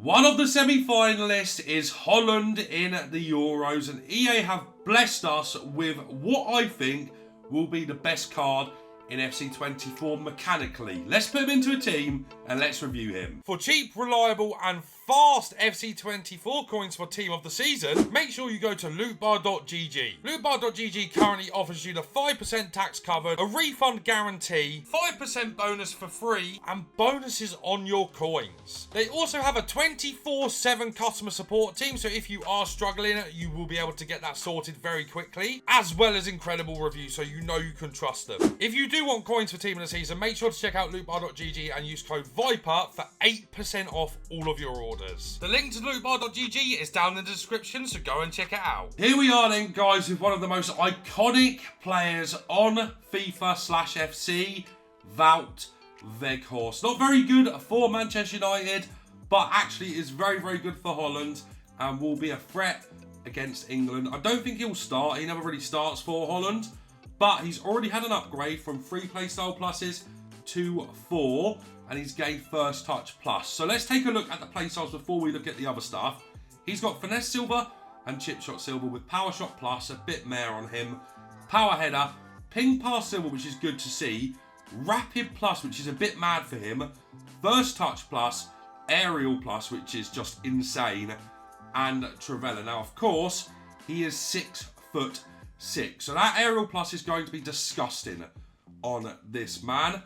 One of the semi-finalists is Holland in the Euros, and EA have blessed us with what I think will be the best card in FC24 mechanically. Let's put him into a team and let's review him. For cheap, reliable and fast FC24 coins for team of the season, make sure you go to lootbar.gg. Lootbar.gg currently offers you the 5% tax covered, a refund guarantee, 5% bonus for free, and bonuses on your coins. They also have a 24/7 customer support team, so if you are struggling, you will be able to get that sorted very quickly, as well as incredible reviews, so you know you can trust them. If you do want coins for team of the season, make sure to check out lootbar.gg and use code VIPER for 8% off all of your orders. The link to lootbar.gg is down in the description, so go and check it out. Here we are then, guys, with one of the most iconic players on FIFA/FC, Wout Weghorst. Not very good for Manchester United, but actually is very, very good for Holland and will be a threat against England. I don't think he'll start. He never really starts for Holland, but he's already had an upgrade from 3 playstyle pluses to 4, and he's gained first touch plus. So let's take a look at the playstyles before we look at the other stuff. He's got finesse silver and chip shot silver with power shot plus, a bit mare on him, power header, ping pass silver, which is good to see, rapid plus, which is a bit mad for him, first touch plus, aerial plus, which is just insane, and Trivela. Now, of course, he is 6'6", so that aerial plus is going to be disgusting on this man.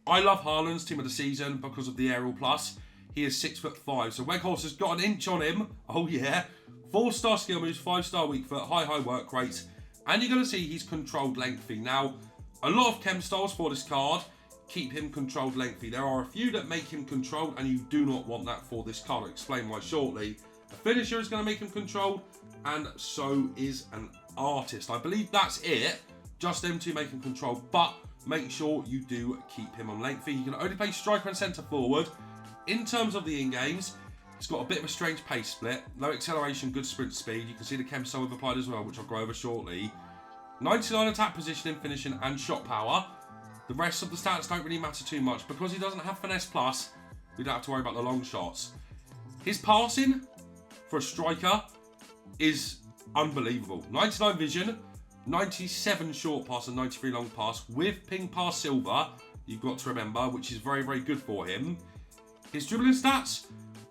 I love Haaland's team of the season because of the aerial plus. He is 6'5", so Weghorst has got an inch on him. Oh yeah. 4-star skill moves, 5-star weak foot, high work rates, and you're going to see he's controlled lengthy. Now, a lot of chem styles for this card keep him controlled lengthy. There are a few that make him controlled, and you do not want that for this card. I'll explain why shortly. A finisher is going to make him controlled, and so is an artist. I believe that's it. Just them two make him controlled, but make sure you do keep him on lengthy. You can only play striker and centre forward. In terms of the in-games, he's got a bit of a strange pace split. Low acceleration, good sprint speed. You can see the chem style we've applied as well, which I'll go over shortly. 99 attack positioning, finishing and shot power. The rest of the stats don't really matter too much. Because he doesn't have finesse plus, we don't have to worry about the long shots. His passing for a striker is unbelievable. 99 vision, 97 short pass and 93 long pass with ping pass silver, you've got to remember, which is very, very good for him. His dribbling stats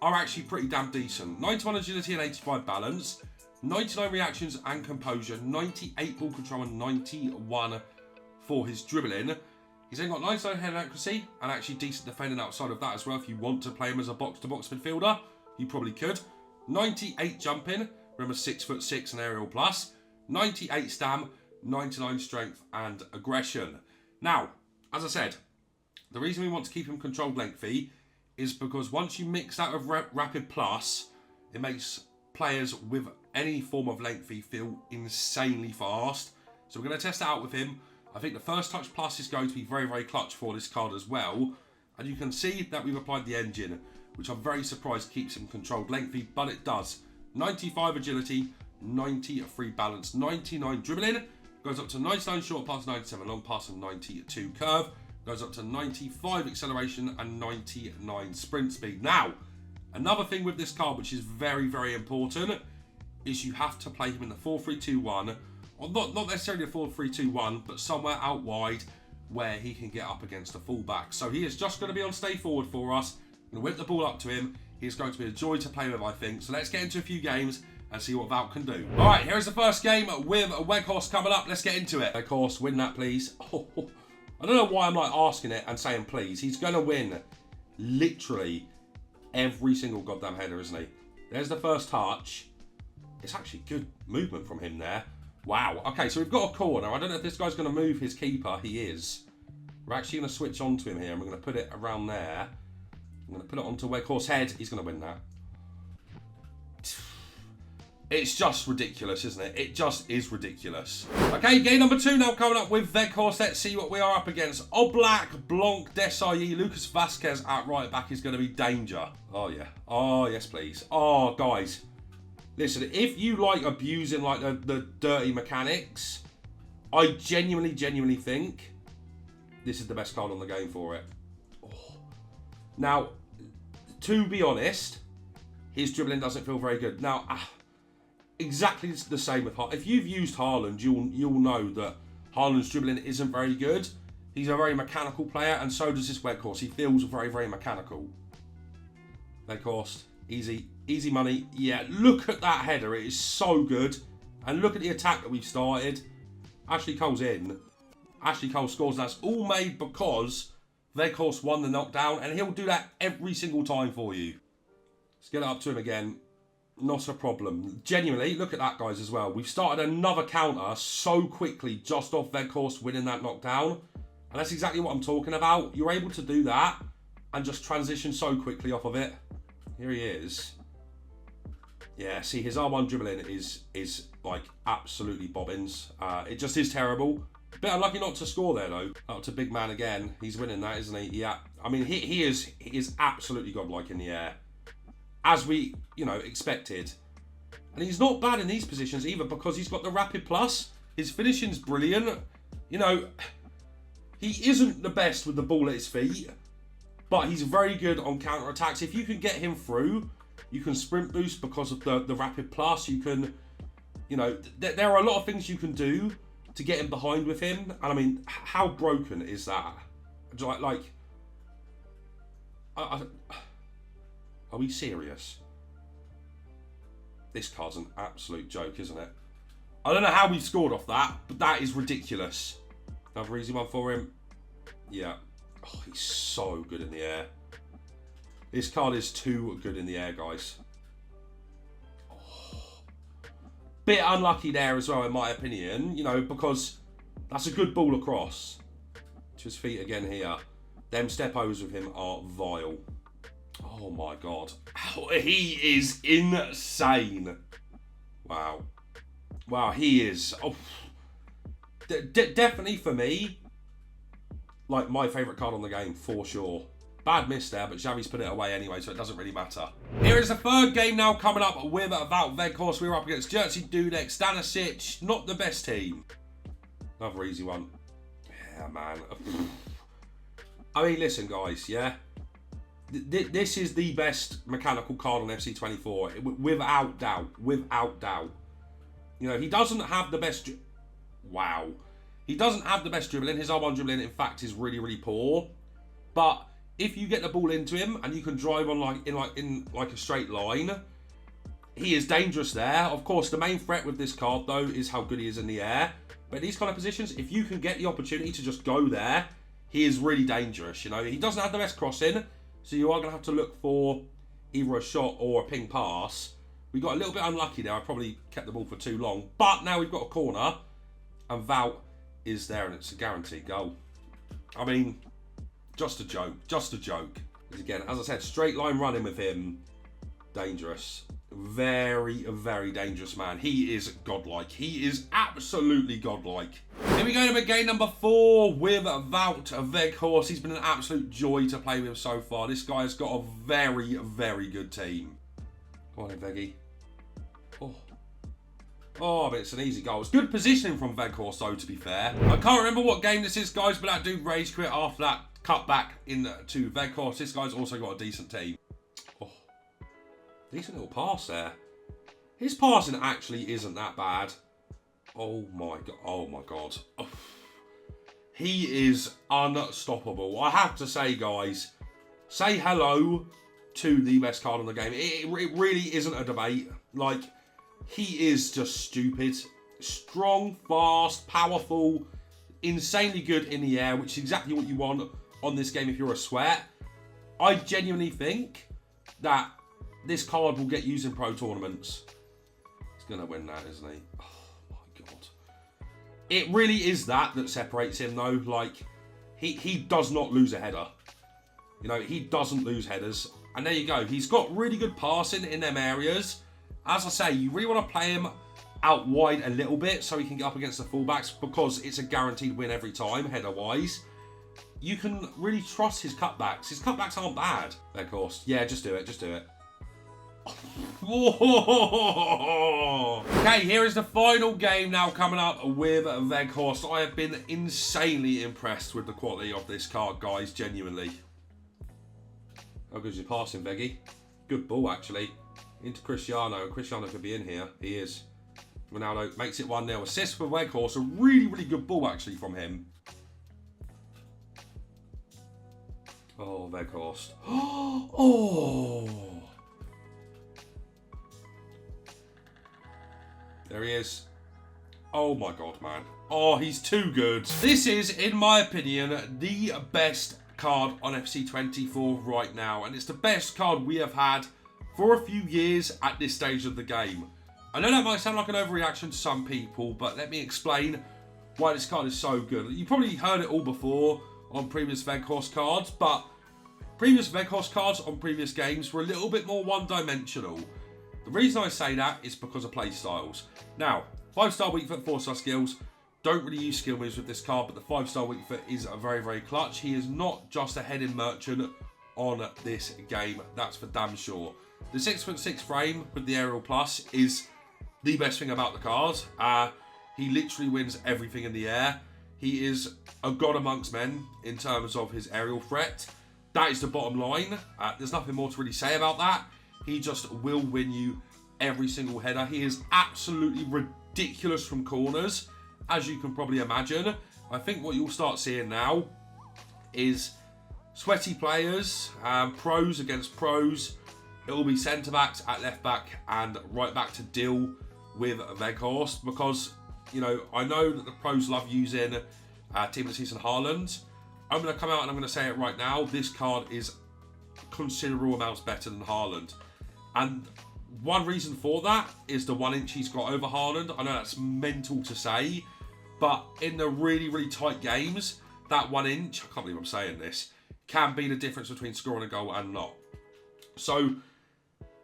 are actually pretty damn decent. 91 agility and 85 balance, 99 reactions and composure, 98 ball control and 91 for his dribbling. He's then got 99 head accuracy and actually decent defending outside of that as well. If you want to play him as a box-to-box midfielder, you probably could. 98 jumping, remember 6'6" and aerial plus. 98 stam, 99 strength and aggression. Now, as I said, the reason we want to keep him controlled lengthy is because once you mix that with rapid plus, it makes players with any form of lengthy feel insanely fast. So we're going to test it out with him. I think the first touch plus is going to be very, very clutch for this card as well. And you can see that we've applied the engine, which I'm very surprised keeps him controlled lengthy, but it does. 95 agility, 93 balance, 99 dribbling, goes up to 99 short pass, 97 long pass and 92 curve, goes up to 95 acceleration and 99 sprint speed. Now, another thing with this card which is very, very important is you have to play him in the 4-3-2-1, or not necessarily a 4-3-2-1, but somewhere out wide where he can get up against the fullback. So he is just going to be on stay forward for us. I'm going to whip the ball up to him. He's going to be a joy to play with, I think. So let's get into a few games and see what Wout can do. All right, here's the first game with Weghorst coming up. Let's get into it. Weghorst, win that, please. Oh, I don't know why I'm like asking it and saying please. He's going to win literally every single goddamn header, isn't he? There's the first touch. It's actually good movement from him there. Wow. Okay, so we've got a corner. I don't know if this guy's going to move his keeper. He is. We're actually going to switch onto him here, and we're going to put it around there. I'm going to put it onto Weghorst's head. He's going to win that. It's just ridiculous, isn't it? It just is ridiculous. Okay, game number 2 now coming up with Weghorst. Let's see what we are up against. Oblak, Blanc, Desailly, Lucas Vasquez at right back is going to be danger. Oh, yeah. Oh, yes, please. Oh, guys. Listen, if you like abusing like the dirty mechanics, I genuinely think this is the best card on the game for it. Oh. Now, to be honest, his dribbling doesn't feel very good. Now, exactly the same with Haaland. If you've used Haaland, you'll know that Haaland's dribbling isn't very good. He's a very mechanical player, and so does this Weghorst. He feels very, very mechanical. Weghorst, easy money. Yeah, look at that header. It is so good. And look at the attack that we've started. Ashley Cole's in. Ashley Cole scores. That's all made because Weghorst won the knockdown, and he'll do that every single time for you. Let's get it up to him again. Not a problem. Genuinely, look at that, guys, as well. We've started another counter so quickly just off Weghorst winning that knockdown. And that's exactly what I'm talking about. You're able to do that and just transition so quickly off of it. Here he is. Yeah, see, his R1 dribbling is like absolutely bobbins. It just is terrible. Bit unlucky not to score there, though. Up to big man again. He's winning that, isn't he? Yeah. I mean, he is absolutely godlike in the air. As we, expected. And he's not bad in these positions either because he's got the rapid plus. His finishing's brilliant. He isn't the best with the ball at his feet, but he's very good on counter-attacks. If you can get him through, you can sprint boost because of the rapid plus. You can, there are a lot of things you can do to get him behind with him. And I mean, how broken is that? Are we serious? This card's an absolute joke, isn't it? I don't know how we scored off that, but that is ridiculous. Another easy one for him. Yeah. Oh, he's so good in the air. This card is too good in the air, guys. Oh. Bit unlucky there as well, in my opinion. Because that's a good ball across. To his feet again here. Them step overs with him are vile. Oh my god. He is insane. Wow. Wow, he is. Oh. Definitely for me, like my favourite card on the game, for sure. Bad miss there, but Xavi's put it away anyway, so it doesn't really matter. Here is the third game now coming up with Wout Weghorst. We're up against Jerzy Dudek, Stanisic. Not the best team. Another easy one. Yeah, man. I mean, listen, guys, yeah? This is the best mechanical card on FC24, without doubt. Without doubt. He doesn't have the best... Wow. He doesn't have the best dribbling. His R1 dribbling, in fact, is really, really poor. But if you get the ball into him and you can drive on in a straight line, he is dangerous there. Of course, the main threat with this card, though, is how good he is in the air. But these kind of positions, if you can get the opportunity to just go there, he is really dangerous. He doesn't have the best crossing, so you are going to have to look for either a shot or a ping pass. We got a little bit unlucky there. I probably kept the ball for too long. But now we've got a corner. And Wout is there, and it's a guaranteed goal. I mean, just a joke. Just a joke. Because again, as I said, straight line running with him, dangerous. Very, very dangerous man. He is godlike. He is absolutely godlike. Here we go to game number 4 with Wout Weghorst. He's been an absolute joy to play with so far. This guy has got a very, very good team. Come on in, Veggie. Oh, but it's an easy goal. It's good positioning from Weghorst, though, to be fair. I can't remember what game this is, guys, but that dude rage quit after that cut back into Weghorst. This guy's also got a decent team. Oh, decent little pass there. His passing actually isn't that bad. Oh, my God. Oh, my God. Oh. He is unstoppable. I have to say, guys, say hello to the best card on the game. It really isn't a debate. Like... He is just stupid. Strong, fast, powerful, insanely good in the air, which is exactly what you want on this game if you're a sweat. I genuinely think that this card will get used in pro tournaments. He's going to win that, isn't he? Oh, my God. It really is that separates him, though. Like, he does not lose a header. He doesn't lose headers. And there you go. He's got really good passing in them areas. As I say, you really want to play him out wide a little bit so he can get up against the fullbacks because it's a guaranteed win every time, header-wise. You can really trust his cutbacks. His cutbacks aren't bad. Of course. Yeah, just do it. Just do it. Okay, here is the final game now coming up with Weghorst. I have been insanely impressed with the quality of this card, guys, genuinely. How good is your passing, Veggie? Good ball, actually. into Cristiano. And Cristiano could be in here. He is. Ronaldo makes it 1-0. Assist for Weghorst. A really, really good ball, actually, from him. Oh, Weghorst. Oh! There he is. Oh my god, man. Oh, he's too good. This is, in my opinion, the best card on FC24 right now. And it's the best card we have had for a few years at this stage of the game. I know that might sound like an overreaction to some people, but let me explain why this card is so good. You probably heard it all before on previous Weghorst cards, but previous Weghorst cards on previous games were a little bit more one-dimensional. The reason I say that is because of playstyles. Now, 5-star weak foot, 4-star skills. Don't really use skill moves with this card, but the 5-star weak foot is very, very clutch. He is not just a heading merchant on this game. That's for damn sure. The 6'6" frame with the aerial plus is the best thing about the card. He literally wins everything in the air. He is a god amongst men in terms of his aerial threat. That is the bottom line. There's nothing more to really say about that. He just will win you every single header. He is absolutely ridiculous from corners, as you can probably imagine. I think what you'll start seeing now is sweaty players, pros against pros. It will be centre-backs at left-back and right-back to deal with Weghorst, because, you know, I know that the pros love using Team of the Season Haaland. I'm going to come out and I'm going to say it right now. This card is considerable amounts better than Haaland. And one reason for that is the 1 inch he's got over Haaland. I know that's mental to say, but in the really, really tight games, that 1 inch, I can't believe I'm saying this, can be the difference between scoring a goal and not. So,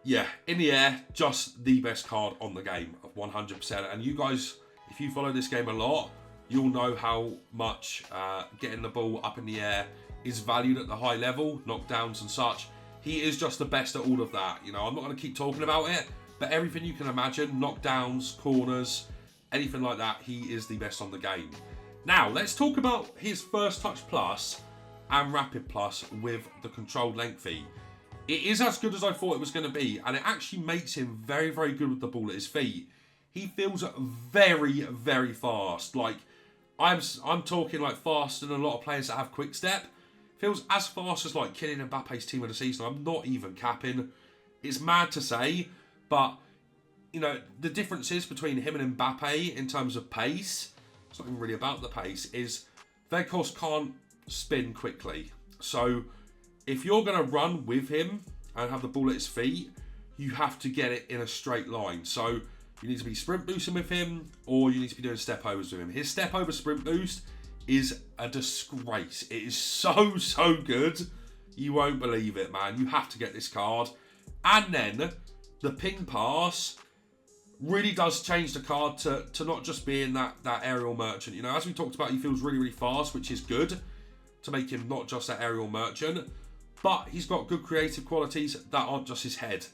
yeah, in the air, just the best card on the game, 100%. And you guys, if you follow this game a lot, you'll know how much getting the ball up in the air is valued at the high level, knockdowns and such. He is just the best at all of that. You know, I'm not going to keep talking about it, but everything you can imagine, knockdowns, corners, anything like that, he is the best on the game. Now, let's talk about his first touch plus and rapid plus with the controlled lengthy. It is as good as I thought it was going to be, and it actually makes him very, very good with the ball at his feet. He feels very, very fast. Like, I'm talking like faster than a lot of players that have quick step. Feels as fast as like Kylian Mbappe's team of the season. I'm not even capping. It's mad to say, but you know, the differences between him and Mbappe in terms of pace, it's not even really about the pace, is Weghorst can't spin quickly. So if you're going to run with him and have the ball at his feet, you have to get it in a straight line. So you need to be sprint boosting with him, or you need to be doing step overs with him. His step over sprint boost is a disgrace. It is so, so good. You won't believe it, man. You have to get this card. And then the ping pass really does change the card to not just being that aerial merchant. You know, as we talked about, he feels really, really fast, which is good to make him not just that aerial merchant. But he's got good creative qualities that aren't just his head.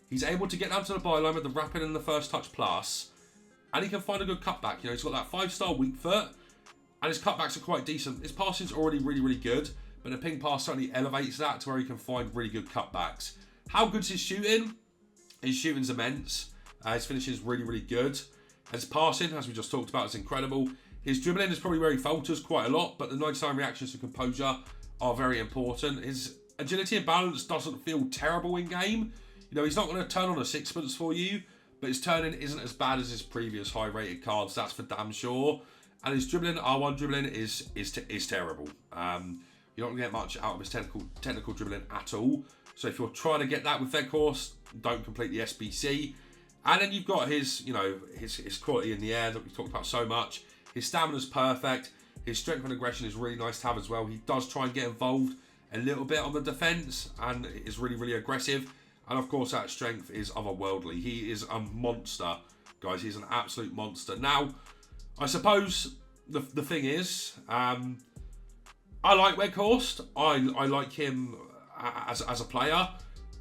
He's able to get down to the byline with the rapid and the first touch plus, and he can find a good cutback. You know, he's got that 5-star weak foot, and his cutbacks are quite decent. His passing's already really, really good, but the ping pass certainly elevates that to where he can find really good cutbacks. How good's his shooting? His shooting's immense. His finishing is really, really good. His passing, as we just talked about, is incredible. His dribbling is probably where he falters quite a lot, but the 99 reactions to composure are very important. His agility and balance doesn't feel terrible in game. You know, he's not going to turn on a sixpence for you, but his turning isn't as bad as his previous high-rated cards. That's for damn sure. And his dribbling, R1 dribbling, is terrible. You're not going to get much out of his technical dribbling at all. So if you're trying to get that with Weghorst, don't complete the SBC. And then you've got his, you know, his quality in the air that we've talked about so much. His stamina's perfect. His strength and aggression is really nice to have as well. He does try and get involved a little bit on the defence and is really, really aggressive. And of course, that strength is otherworldly. He is a monster, guys. He's an absolute monster. Now, I suppose the thing is, I like Weghorst. I like him as a player.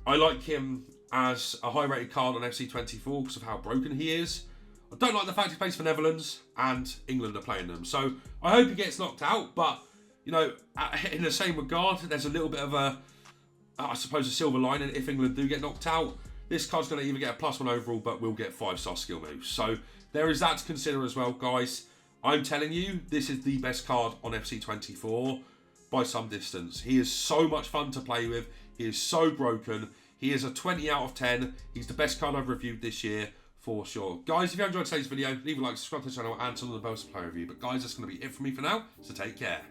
I like him as a high-rated card on FC24 because of how broken he is. I don't like the fact he plays for Netherlands and England are playing them. So I hope he gets knocked out. But, you know, in the same regard, there's a little bit of a, I suppose, a silver lining if England do get knocked out. this card's going to either get a +1 overall, but will get 5-star skill moves. So there is that to consider as well, guys. I'm telling you, this is the best card on FC24 by some distance. He is so much fun to play with. He is so broken. He is a 20 out of 10. He's the best card I've reviewed this year, for sure. Guys, if you enjoyed today's video, leave a like, subscribe to the channel, and turn on the bell to play review. But guys, that's going to be it from me for now, so take care.